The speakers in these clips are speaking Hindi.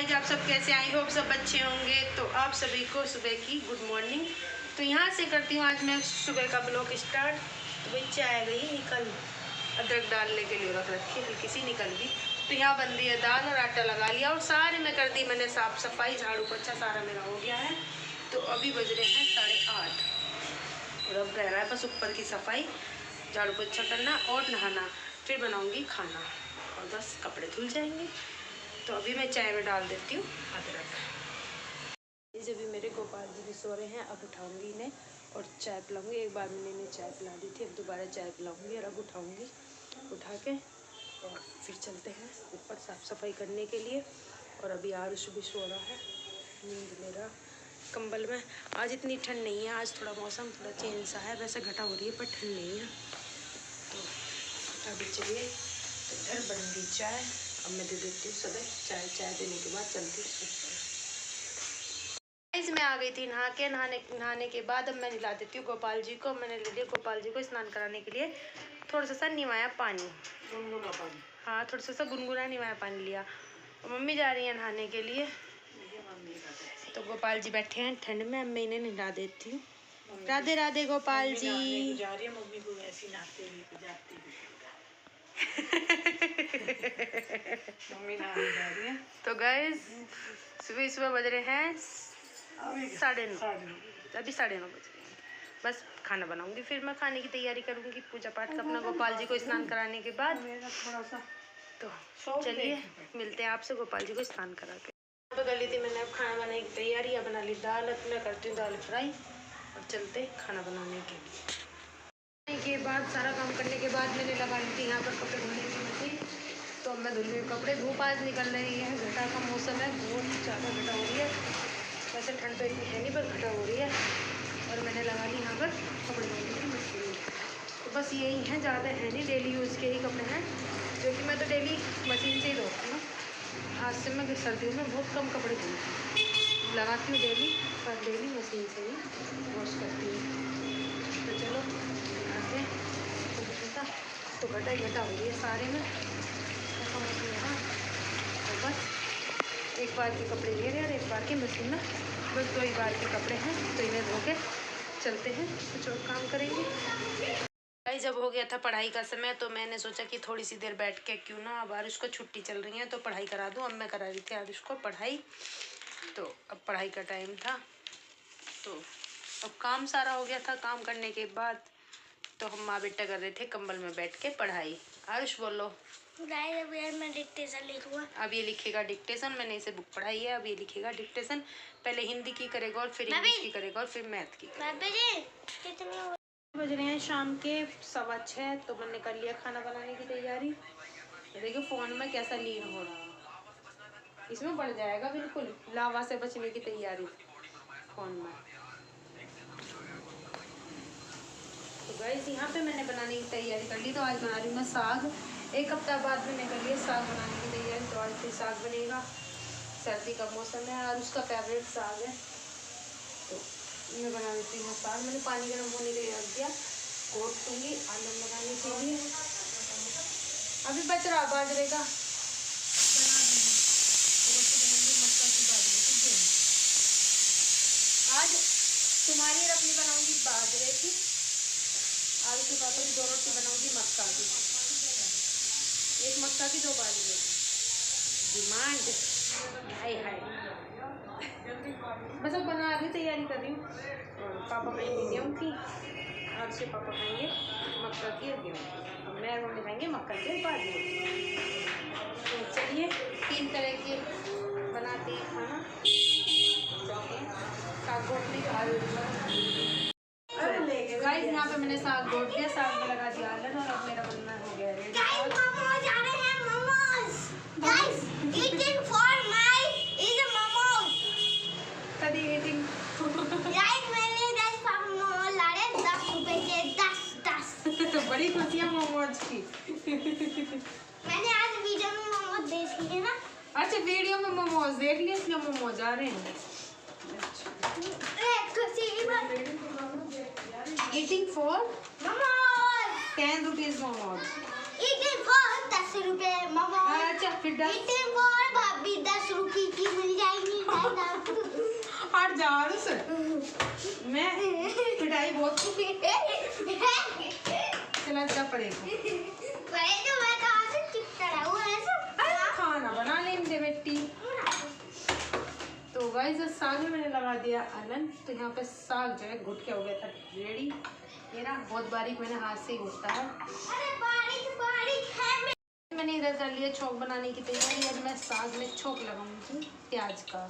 गाइज, आप सब कैसे? आई होप सब अच्छे होंगे। तो आप सभी को सुबह की गुड मॉर्निंग। तो यहाँ से करती हूँ आज मैं सुबह का ब्लॉग स्टार्ट। तो भाई चाय गई निकल, अदरक डालने के लिए रख रखी हल्की सी निकल गई। तो यहाँ बन रही है दाल और आटा लगा लिया और सारे में कर दी मैंने साफ़ सफाई, झाड़ू पोछा सारा मेरा हो गया है। तो अभी बज रहे हैं 8:30 और अब रह रहा है बस ऊपर की सफाई, झाड़ू पोछा करना और नहाना, फिर बनाऊँगी खाना और बस कपड़े धुल जाएंगे। तो अभी मैं चाय में डाल देती हूँ अदरक। जब भी मेरे गोपाल जी भी सो रहे हैं, अब उठाऊंगी इन्हें और चाय पिलाऊंगी। एक बार मैंने इन्हें चाय पिला दी थी, अब दोबारा चाय पिलाऊंगी और अब उठाऊंगी, उठा के और फिर चलते हैं ऊपर साफ़ सफाई करने के लिए। और अभी आरुष भी सो रहा है, नींद ले रहा कंबल में। आज इतनी ठंड नहीं है, आज थोड़ा मौसम थोड़ा चेंज सा है, वैसे घटा हो रही है पर ठंड नहीं है। तो अभी चलिए, तो इधर बन गई चाय, अब मैं दे देती हूँ सुबह चाय देने के बाद चलती हूँ ऊपर। मैं आ गई थी नहाने के बाद अब मैं नहला देती हूँ गोपाल जी को। मैंने ले लिया गोपाल जी को स्नान कराने के लिए थोड़ा सा निवाया पानी, गुनगुना पानी। हाँ, थोड़ा सा गुनगुना निवाया पानी लिया। और मम्मी जा रही है नहाने के लिए, तो गोपाल जी बैठे हैं ठंड में। अब मैं इन्हें नहला देती हूँ। राधे राधे गोपाल जी। मम्मी को ऐसी नहाते मम्मी नहाने जा रही है। तो गाइस सुबह बज रहे हैं 9:30, अभी 9:30 बज रहे हैं। बस खाना बनाऊंगी, फिर मैं खाने की तैयारी करूंगी, पूजा पाठ का अपना गोपाल जी को स्नान कराने के बाद। तो चलिए मिलते हैं आपसे गोपाल जी को स्नान करा के। तो कर ली थी मैंने अब खाना बनाने की तैयारी, बना ली दाल, अब मैं करती हूँ दाल फ्राई और चलते खाना बनाने के लिए। बाद सारा काम करने के बाद मैंने लगा ली थी यहाँ पर कपड़े धोने की मशीन। तो अब मैं धुल रही हूँ कपड़े। धूप आज निकल रही है, घटा का मौसम है, बहुत ज़्यादा घटा हो रही है। वैसे ठंड तो इतनी है नहीं पर घटा हो रही है। और मैंने लगा ली यहाँ पर कपड़े धोने की मशीन। तो बस यही है, ज़्यादा है नहीं, डेली यूज़ के ही कपड़े हैं जो कि मैं तो डेली मशीन से ही धोती हूँ। आज से मैं सर्दियों में बहुत कम कपड़े धोती हूँ, लगाती हूँ डेली, पर डेली मशीन से ही वॉश करती हूँ। तो चलो आगे तो घटा ही घटा हो रही है सारे में, ऐसा मौसम है। तो बस एक बार के कपड़े ले रहे हैं और एक बार की मशीन में बस 2 ही बार के कपड़े हैं, तो इन्हें धो के चलते हैं, कुछ और काम करेंगे। भाई जब हो गया था पढ़ाई का समय, तो मैंने सोचा कि थोड़ी सी देर बैठ के क्यों ना, अब आरुष को छुट्टी चल रही है तो पढ़ाई करा दूँ। अब मैं करा रही थी आरुष को पढ़ाई, तो अब पढ़ाई का टाइम था। तो अब काम सारा हो गया था। काम करने के बाद तो हम माँ बेटा कर रहे थे कंबल में बैठ के पढ़ाई। आरुष बोलो। मैं डिक्टेशन लिखूंगा। अब ये लिखेगा डिक्टेशन, मैंने इसे बुक पढ़ाई है, अब ये लिखेगा डिक्टेशन। पहले हिंदी की करेगा और फिर इंग्लिश की करेगा और फिर मैथ की करेगा। बज रहे हैं शाम के 6:15, तो मैंने कर लिया खाना बनाने की तैयारी। देखिए फ़ोन में कैसा लीन हो रहा, इसमें बढ़ जाएगा बिल्कुल लावा से बचने की तैयारी फ़ोन में। तो गाइस यहाँ पे मैंने बनाने की तैयारी कर ली। तो आज बना रही हूँ मैं साग। एक हफ्ता बाद मैंने कर लिया साग बनाने की तैयारी, तो आज फिर साग बनेगा। सर्दी का मौसम है और उसका फेवरेट साग है, तो मैं बना देती हूँ साग। मैंने पानी गर्म होने के लिए रख दिया, घोट दूँगी आलू लगाने के लिए। अभी बच रहा बाजरे का, आज तुम्हारी और अपनी बनाऊँगी बाजरे की, आलू के पापा की 2 रोटी बनाऊंगी मक्का की, 1 मक्का की 2 बाजरे की। डिमांड हाय हाय। बस अब बना रही, तैयारी कर रही हूँ। और पापा खाएंगे गेहूँ की, आज से पापा खाएंगे मक्का की और गेहूँ की, और मैं मम्मी खाएंगे मक्का के बाजरे। तो चलिए 3 तरह के बनाते हैं खाना। साग घोटने गाइस यहाँ पे मैंने साग घोट दिया, साग में लगा दिया आलू और अब मेरा बनना हो गया रेडी। मोमोज आ रहे हैं, momos guys, eating for my is a momos. कदी ईटिंग गाइस, मैंने 10 मोमोज ला रहे 10 रुपए के, 10 तो बड़ी खुशी है मोमोज की। मैंने आज वीडियो में मोमोज देख लिए ना। अच्छा, वीडियो में मोमोज देख लिए इसलिए मोमोज आ रहे हैं। Eating for momos 10 rupees momos. Eating for 10 रुपए मोमोज। अच्छा फिर 10। Eating for भाभी 10 रुपए की हट जा से मैं पिटाई बहुत चला जा पड़ेगा। खाना बना लेंगे बेटी। तो गाइस साग में मैंने लगा दिया अलन। तो यहाँ पे साग जो है घुट के हो गया था रेडी। ये ना बहुत बारीक मैंने हाथ से ही घुटता है। मैंने इधर कर लिया छोंक बनाने की तैयारी। अब मैं साग में छोंक लगाऊंगी प्याज का।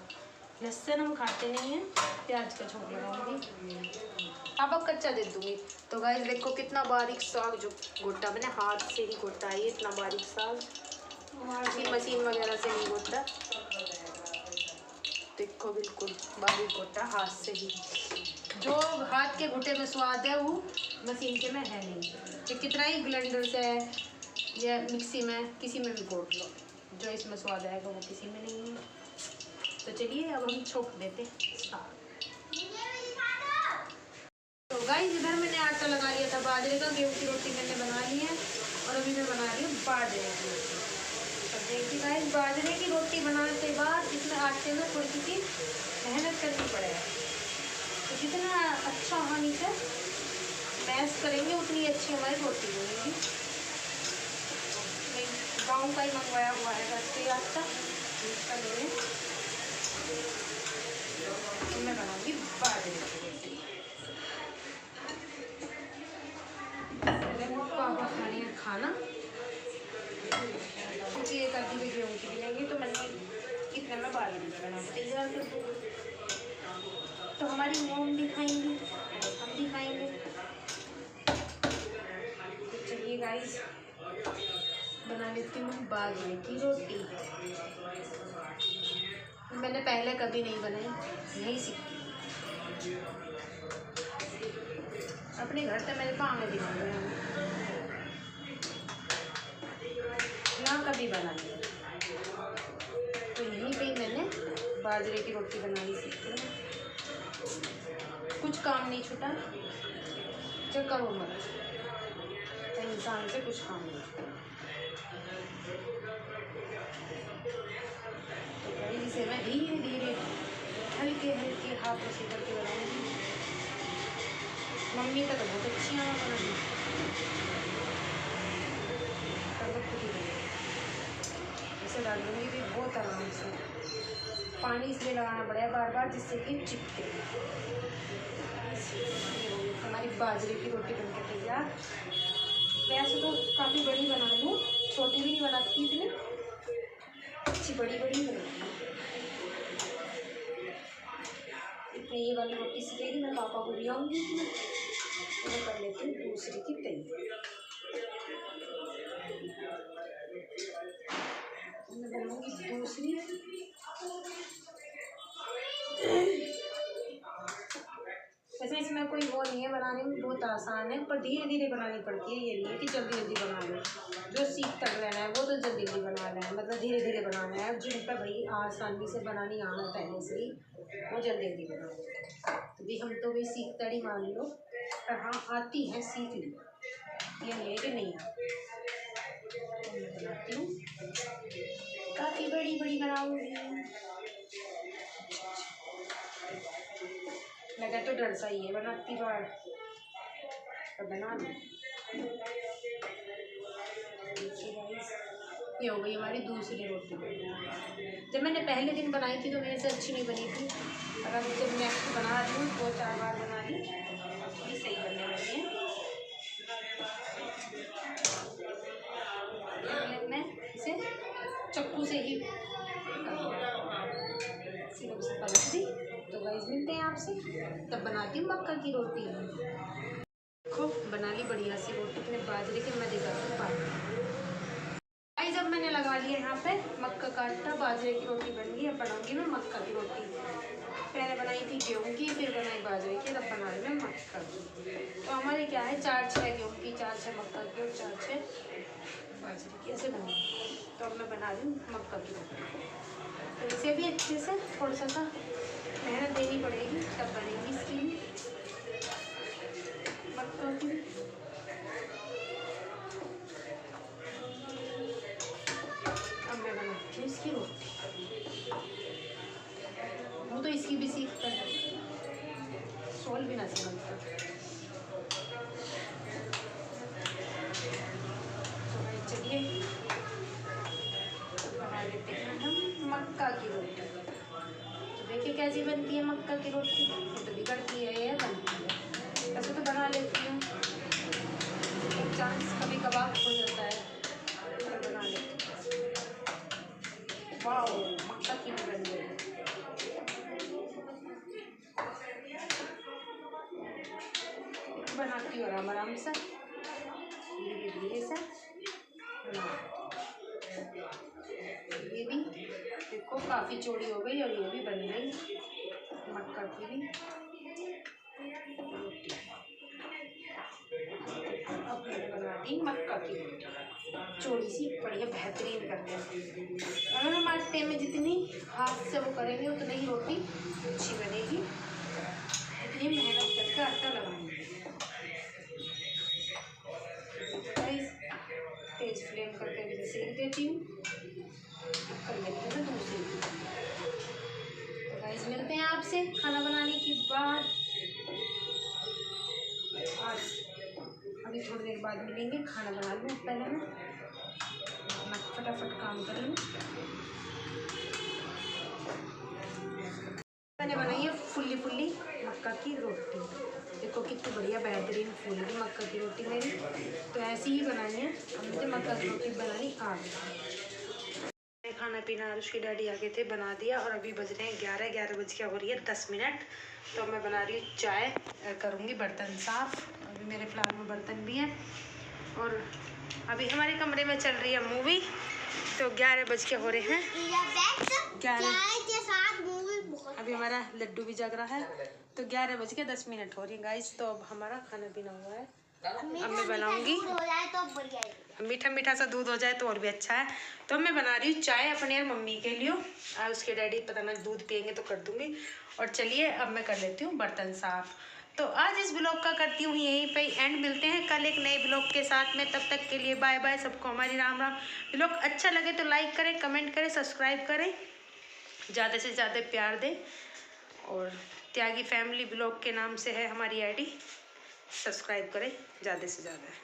लहसुन हम खाते नहीं हैं, प्याज का छोंक लगाऊंगी। अब कच्चा दे दूंगी। तो गाइस देखो कितना बारीक साग जो घुटा मैंने हाथ से ही घुटा है। इतना बारीक साग मशीन वगैरह से नहीं घुटा। देखो बिल्कुल बारीक घुटा हाथ से ही। जो हाथ के घुटे में स्वाद है वो मशीन के में है नहीं। कि कितना ही ब्लेंडर से है या मिक्सी में किसी में भी घोट लो, जो इसमें स्वाद आएगा वो किसी में नहीं है। तो चलिए अब हम छोंक देते साग। तो गाइस इधर मैंने आटा लगा लिया था बाजरे का। गेहूं की रोटी मैंने बना ली है और अभी मैं बना रही हूँ बाजरे की रोटी। तो देखिए गाइस बाजरे की रोटी बनाने के बाद इसमें आटे में थोड़ी सी मेहनत करनी पड़ेगा। तो जितना अच्छा हानि से मैश करेंगे उतनी अच्छी हमारी रोटी बनेगी। गाँव का ही मंगवाया हुआ है घर से आटा इसका लेने। तो मैं बनाऊँगी बाजरे की रोटी। पापा खाने खाना क्योंकि एक आधी भी गेहूँ की मिलेंगी। तो मैंने इतने में बाजरे की बना तैयार कर दूँ। तो हमारी मोम भी खाएंगी, हम भी खाएंगे। तो चलिए गाइस बना लेती हूँ बाजरे की रोटी। मैंने पहले कभी नहीं बनाई, नहीं सीखी। अपने घर से मेरे पाँव में दिखाते हैं ना कभी बनाई। तो यहीं पे ही मैंने बाजरे की रोटी बनानी सीखी। कुछ काम नहीं छूटा जो करो मत, इंसान से कुछ काम नहीं छूटा। तो इसे मैं धीरे धीरे हल्के हल्के हाथों से करके बनाऊंगी। मम्मी का तो बहुत अच्छी आना बनानी। इसे डाल दूँगी भी बहुत आराम से। पानी इसलिए लगाना पड़ेगा बार बार जिससे कि चिपके। हमारी बाजरे की रोटी बनकर तैयार। वैसे तो काफ़ी बड़ी बना लूँ, छोटी भी नहीं बनाती इतनी अच्छी, बड़ी बड़ी बनाती हूँ। इतनी ये वाली रोटी सीखेगी मैं पापा को भी आऊँगी। तो मैं कर लेती हूँ दूसरी की तैयारी। मैं बनाऊँगी दूसरी। वैसे इसमें कोई वो नहीं है बनाने में, बहुत आसान है पर धीरे धीरे बनानी पड़ती है। ये नहीं है कि जल्दी जल्दी बना लो। जो सीख कर रहना है वो तो जल्दी जल्दी बनाना है, मतलब धीरे धीरे बनाना है। जिन पर भाई आसानी से बनानी आना पहले से ही वो जल्दी जल्दी बनाओ। तो भी हम तो भी सीखता ही मान लो, पर हाँ आती है, सीख ली। ये नहीं है कि नहीं आती। मैं बनाती हूँ, काफ़ी बड़ी बड़ी बनाऊँगी। लगा तो डर सा ही है बनाती बार, तो बना लो। ये हो गई हमारी दूसरी रोटी। जब मैंने पहले दिन बनाई थी तो मेरे से अच्छी नहीं बनी थी, और अब जब नेक्स्ट बना रही हूँ 2-4 बार बना ली, ये सही बनने लगी है। मैं इसे चक्कू से ही सिर्फ से पलट दी। तो गाइस मिलते हैं आपसे, तब बनाती हूँ मक्का की रोटी। खूब बना ली बढ़िया सी रोटी अपने बाजरे के, मैं दिखाती हूँ गाइस। अब मैंने लगा लिया यहाँ पे मक्का का आटा, बाजरे की रोटी बन गई। अब बनाऊंगी मैं मक्का की रोटी। पहले बनाई थी गेहूँ की, फिर बनाई बाजरे की, तब बना रही मैं मक्का की। तो हमारे क्या है 4-6 गेहूँ की, 4-6 मक्का की और 4-6 बाजरे की, ऐसे बनी। तो अब मैं बना रही हूँ मक्का की रोटी। तो इसे भी अच्छे से थोड़ा सा मेहनत देनी पड़ेगी, तब बनेगी इसकी मक्का की। अब मैं बनाती हूँ इसकी रोटी। इसकी भी सीखता है, सोल भी ना समझता। तो भाई चलिए बना लेते हैं हम मक्का की रोटी। तो देखिए कैसी बनती है मक्का की रोटी। ये तो बिगड़ती है या बनती है, ऐसे तो बना लेती हूँ, एक चांस कभी कभार हो जाता है तो बना लेती हूँ। वाह, मक्का की भी बन गई। बनाती हूँ आराम आराम से, धीरे धीरे से। ये भी देखो काफ़ी चौड़ी हो गई और ये भी बन गई मक्का की भी रोटी। अब मैंने बना दी मक्का की रोटी, चौड़ी सी बढ़िया बेहतरीन करके। अगर हम आटे में जितनी हाथ से वो करेंगे उतनी ही रोटी अच्छी बनेगी, इतनी मेहनत करके आटा लगाएंगे। तेज फ्लेम करके भी सेक देती हूँ, कर लेती हूँ दूसरी। तो गाइस मिलते हैं आपसे खाना बनाने के बाद। आज अभी थोड़ी देर बाद मिलेंगे, खाना बना लूँ पहले मैं अपना फटाफट काम कर लूँ। मैंने बनाई है फुल्ली फुल्ली मक्का की रोटी, देखो कितनी बढ़िया बेहतरीन फूलेगी मक्का की रोटी मेरी। तो ऐसी ही बनानी है, अब मुझे मक्का की रोटी बनानी आ गई। खाना पीना और उसके डैडी आगे थे, बना दिया। और अभी बज रहे हैं 11 बज के हो रही है 10 मिनट। तो मैं बना रही हूँ चाय, करूँगी बर्तन साफ़। अभी मेरे फ्लावर में बर्तन भी हैं। और अभी हमारे कमरे में चल रही है मूवी। तो 11 बज के हो रहे हैं 11। अभी हमारा लड्डू भी जग रहा है। तो 11 बज के 10 मिनट हो रही है गाइस। तो अब हमारा खाना पीना हुआ है, अब मैं बनाऊंगी। मीठा मीठा सा दूध हो जाए तो और भी अच्छा है। तो मैं बना रही हूँ चाय अपने और मम्मी के लिए, और उसके डैडी पता ना दूध पियेंगे तो कर दूंगी। और चलिए अब मैं कर लेती हूँ बर्तन साफ। तो आज इस ब्लॉग का करती हूँ यहीं पे एंड। मिलते हैं कल एक नए ब्लॉग के साथ में, तब तक के लिए बाय बाय। सबको हमारी राम राम। ब्लॉग अच्छा लगे तो लाइक करें, कमेंट करें, सब्सक्राइब करें, ज़्यादा से ज़्यादा प्यार दें। और त्यागी फैमिली ब्लॉग के नाम से है हमारी आईडी, सब्सक्राइब करें ज़्यादा से ज़्यादा।